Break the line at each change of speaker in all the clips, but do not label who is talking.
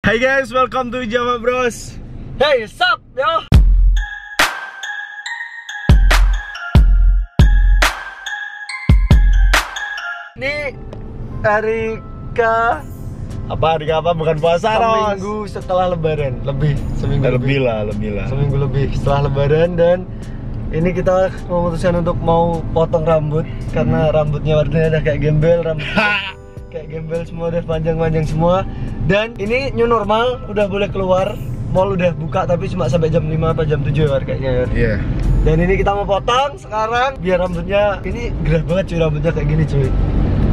Hai guys, welcome to Java Bros.
Hey, sup, yo. Ini hari
Hari apa? Bukan puasa, Ros.
seminggu setelah Lebaran, seminggu
Lebih lah.
seminggu lebih setelah Lebaran, dan ini kita memutuskan untuk mau potong rambut karena rambutnya warnanya udah kayak gembel, kayak gembel semua, udah panjang-panjang semua. Dan ini new normal, udah boleh keluar. Mall udah buka tapi cuma sampai jam 5 atau jam 7 ya kayaknya ya.
Iya.
Dan ini kita mau potong sekarang biar rambutnya, ini gerah banget cuy, rambutnya kayak gini cuy.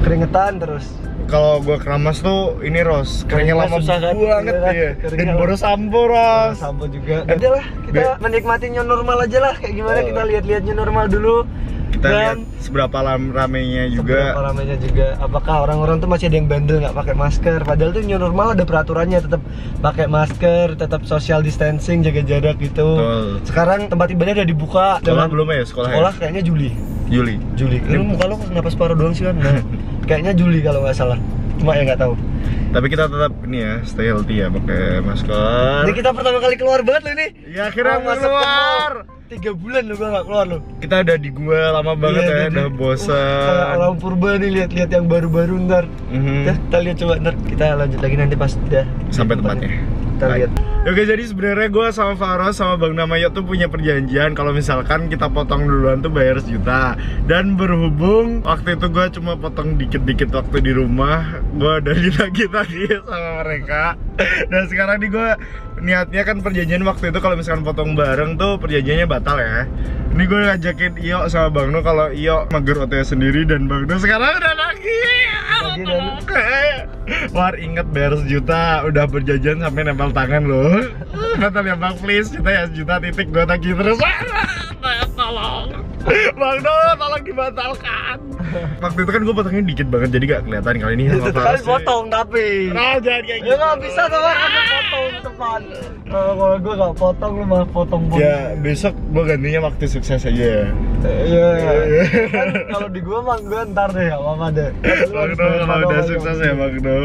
Keringetan terus.
Kalau gua keramas tuh ini, Ros, keringnya lama
susah kan?
banget
Iya,
ya.
keringnya
Dan baru sampo, Ros.
Sampo juga. Udah lah, kita menikmati new normal aja lah. Kayak gimana kita lihat-lihat new normal dulu.
Kita lihat
Dan
seberapa ramenya juga.
seberapa ramainya juga. Apakah orang-orang tuh masih ada yang bandel nggak pakai masker? Padahal tuh new normal ada peraturannya, tetap pakai masker, tetap social distancing, jaga jarak gitu.
Betul.
Sekarang tempat ibadah udah dibuka.
Sekolah belum ya?
Sekolah kayaknya Juli.
Juli.
Ini muka lo kenapa separuh doang sih kan? Nah, kayaknya Juli kalau nggak salah. Cuma ya nggak tahu.
Tapi kita tetap ini ya, stay healthy ya, pakai masker.
Ini kita pertama kali keluar banget loh ini.
Ya akhirnya
Masuk
keluar.
3 bulan lo gua nggak keluar lo.
Kita ada di gua lama banget ya, udah
Kayak
bosan.
orang purba nih, lihat-lihat yang baru-baru ntar. Kita lihat coba ntar, kita lanjut lagi nanti pas udah
Sampai tempatnya.
Kita lihat.
Oke, jadi sebenarnya gue sama Faros sama Bang Namayot tuh punya perjanjian kalau misalkan kita potong duluan tuh bayar 1 juta. Dan berhubung waktu itu gue cuma potong dikit-dikit waktu di rumah, gue udah ditagih-tagih sama mereka. Dan sekarang nih gue niatnya kan perjanjian waktu itu kalau misalkan potong bareng tuh perjanjiannya batal ya. Ini gue ngajakin Iyo sama Bang No, kalau Iyo mager OTW sendiri dan Bang No sekarang udah nagih. War, inget bayar 1 juta, udah berjajan sampai nempel tangan loh. Betul ya Bang, please, kita ya 1 juta titik, gue tagih terus. Tolong Bang No, tolong dibatalkan. Waktu itu kan gue potongnya dikit banget, jadi gak kelihatan. Kali ini sama
Itu kali potong tapi
jangan kayak gitu.
ya nggak bisa tuh kan, aku potong depan. Kalau gue nggak potong, lu malah potong.
Ya besok gue gantinya waktu sukses aja ya.
Iya. Kan kalau di gua mah gue ntar deh, gak apa-apa deh.
Bang No, kalau udah sukses ya Bang No,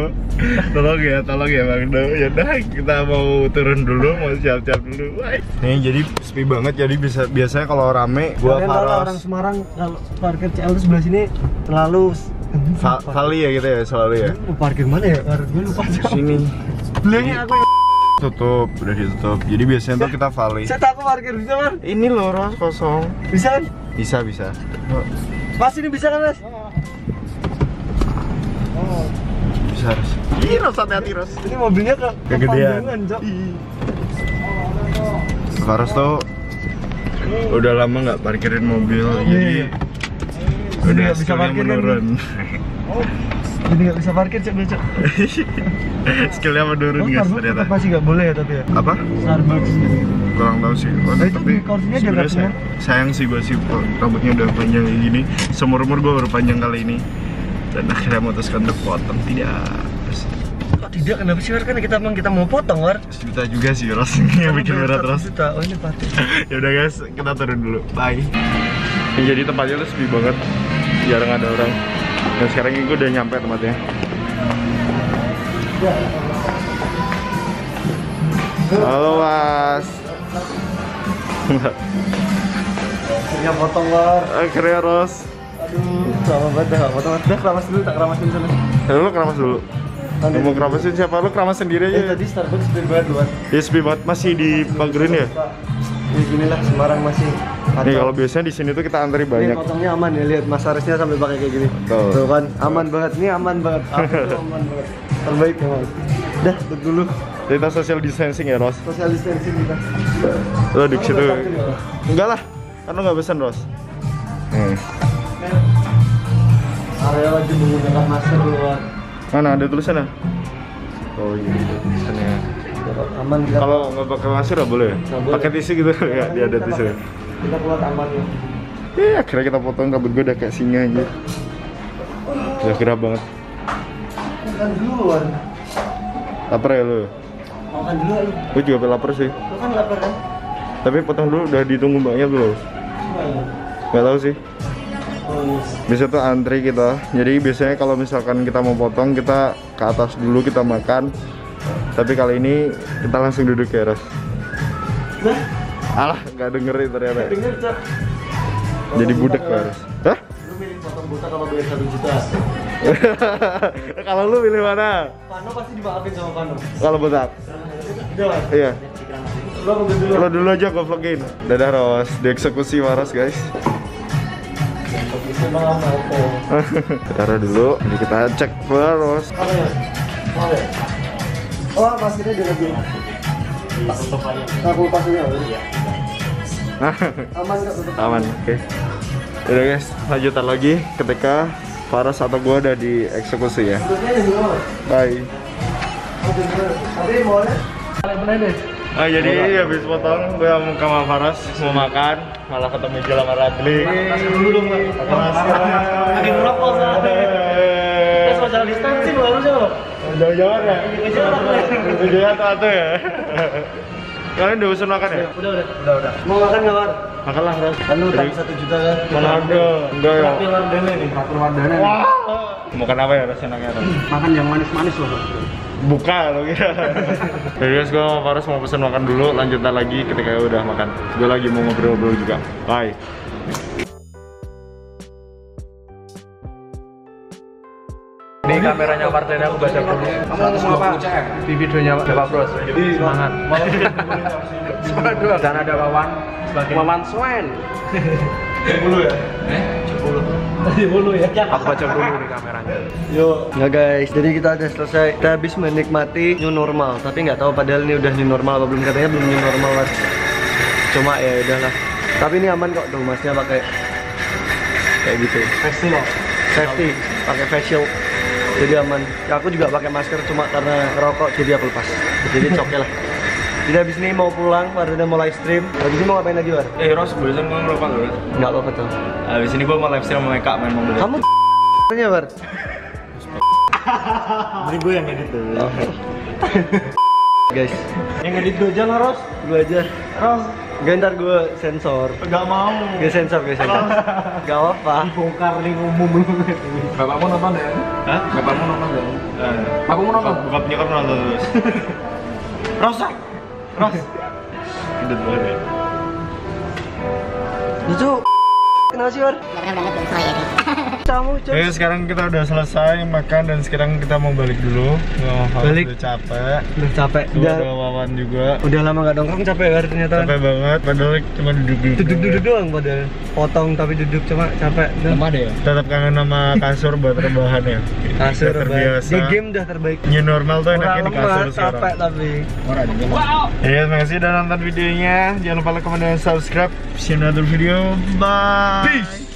tolong ya Bang No. Ya udah, kita mau turun dulu, mau siap-siap dulu. Nih jadi sepi banget, jadi biasanya kalau rame gua
Kalian tahu lah, orang Semarang kalau parkir CL tuh sebelah sini selalu
Vali ya gitu ya, selalu ya.
Mau parkir mana ya? Gue lupa.
Sini
Belakangnya aku
tutup, udah ditutup. Jadi biasanya tuh kita vali.
saya takut parkir, bisa kan?
Ini loh, Ros, kosong.
Bisa kan?
Bisa.
Mas ini bisa kan, Mas?
Bisa, Ros. Ih, Ros, hati-hati, Ros.
Ini mobilnya
Kegedean.
kepanjangan, Cok.
Faros tuh udah lama nggak parkirin mobil, jadi udah
nggak bisa
skillnya
parkir kan?
menurun.
Jadi nggak bisa parkir, Cok.
Skillnya menurun guys
Starbucks
ternyata.
tetap masih nggak boleh ya tapi ya?
Apa?
Starbucks.
Kurang tahu sih. Oh,
Nah, itu
tapi
di kursinya dia
sebenarnya
nggak
sayang sih gue sih, rambutnya udah panjang kayak gini. Seumur-umur gue baru panjang kali ini. Dan akhirnya memutuskan untuk potong.
Kok tidak? Kenapa sih, War? Kan kita mau potong, War.
1 juta juga sih, Ros. Yang bikin berat, Ros.
Oh, ini patut.
Ya udah guys, kita turun dulu. Bye. Jadi tempatnya tuh sepi banget, jarang ada orang. Dan sekarang ini gue udah nyampe tempatnya. Halo Mas.
Akhirnya potong, War.
Akhirnya Ros.
Aduh, lama banget dah potong. Dah keramas dulu, tak keramasin sana.
Lu keramas dulu. Lu mau keramasin siapa? Lu keramas sendiri aja.
Tadi Starbucks sepi banget, War.
Ya sepi banget, masih dipagerin ya?
Ya ginilah, Semarang masih.
Nih kalau biasanya di sini tuh kita antri
Ini
banyak.
potongnya aman ya, lihat Mas Arisnya sampai pakai kayak gini.
Betul.
Tuh kan, aman banget. Ini aman banget. Aku tuh aman banget. Terbaik memang. Dah, duduk dulu.
Kita social distancing ya, Ros.
Social distancing kita.
Lo di situ. Enggak lah, kan lo nggak pesan, Ros.
Area wajib menggunakan masker keluar.
Mana ada tulisannya? Oh iya, ada tulisannya.
Aman kita.
Kalau nggak pakai masker nggak boleh.
Nggak boleh.
Pakai tisu gitu ya, dia ada tisu.
Kita keluar aman ya.
Akhirnya kita potong, rambut gue udah kayak singa aja. Udah gerah banget.
Makan dulu, Wan.
Lapar ya lu?
Makan dulu lu.
Gue juga lapar sih.
Lu kan lapar kan?
Tapi potong dulu udah ditunggu banyak belum? Nggak tahu sih. Biasanya tuh antri kita. Jadi biasanya kalau misalkan kita mau potong, kita ke atas dulu, kita makan. Tapi kali ini kita langsung duduk ya, Ros.
Nah,
Alah, nggak dengerin ternyata.
denger Cak.
Jadi budak lah, Ros. Hah?
Lu milih potong botak kalau bayar 1 juta.
Kalau lu pilih mana?
Pano pasti dimaafin sama Pano.
Kalau botak?
Udah Mas.
Iya.
Lu ambil dulu.
Lo dulu aja gue vlogin. Dadah Ros, dieksekusi Waras guys.
Itu malah mau.
Taruh dulu, ini kita cek Waras.
Apa ya? Apa ya? Oh, pasirnya dia lebih. Aku pasirnya. Iya. Aman enggak tutup?
Aman, oke. Udah guys, lanjutan lagi ketika Faras atau gue udah dieksekusi ya.
Tutupnya yang dulu.
Bye.
Tapi boleh. Kalian bener deh.
Ah, jadi habis potong gue sama Faras mau makan, malah ketemu Jel sama Radli.
Masker dulu dong, Pak. Lagi ngerokok soalnya. Social distancing loh harusnya loh.
Jauh-jauhan ya? Jauh-jauhan atau ya? Kalian udah usun makan ya?
Udah. Mau makan nggak, War?
Makan lah, Ros.
Kan lu tadi 1 juta kan?
Mana ada? Enggak ya?
Traktir Wardana nih, traktir Wardana.
Wah. Makan apa ya Ros enaknya, Ros?
Makan yang manis-manis loh.
Buka lo kira. Jadi guys, gue sama Faras mau pesen makan dulu, lanjutan lagi ketika udah makan. Gue lagi mau ngobrol-ngobrol juga. Bye.
Ini kameranya Wardana aku baca dulu. Kamu ngomong apa? Di videonya Bapak Bros. Jadi semangat. Dan ada kawan sebagai Maman Swen.
10 ya?
10 ya.
Aku baca dulu nih kameranya.
Yuk. Nah guys, jadi kita udah selesai. Kita habis menikmati new normal, tapi nggak tahu padahal ini udah new normal apa belum, katanya belum new normal Mas. Cuma ya udahlah. Tapi ini aman kok, tuh masnya pakai kayak gitu. Safety, pakai facial. Jadi aman. Ya, aku juga pakai masker cuma karena ngerokok jadi aku lepas. Jadi oke lah. Jadi habis ini mau pulang, Wardana mau live stream. Habis ini mau ngapain lagi, War?
Ros, barusan gue ngerokok dulu.
Nggak apa-apa tuh.
Habis ini gue mau live stream sama Eka main mobil.
Kamu nya, War?
Ini gue yang edit dulu.
Guys,
Yang edit gue aja lah, Ros.
gue aja.
Ros,
Gak, ntar gue sensor.
gak mau.
Gue sensor. Gak apa-apa.
Bongkar nih umum.
Bapakmu nonton ya?
Hah?
Bapakmu nonton ya? Bapakmu nonton?
Bokap nyokap nonton terus. Ros. Edit banget ya.
Lucu. Kenapa sih, War? Kamu,
Oke, sekarang kita udah selesai makan dan sekarang kita mau balik dulu.
Balik.
Udah capek.
Udah capek.
Udah Wawan juga.
Udah lama gak nongkrong, capek War ternyata.
Capek banget, padahal cuma
Duduk doang padahal. Potong tapi duduk, cuma capek.
Deh ya?
Tetap kangen sama kasur buat rebahan ya.
Kasur
Udah terbiasa.
Di game udah terbaik.
New normal tuh enaknya di kasur
Capek
sekarang.
tapi.
Ya, terima kasih udah nonton videonya. Jangan lupa like, comment, dan subscribe. See you in another video. Bye. Peace.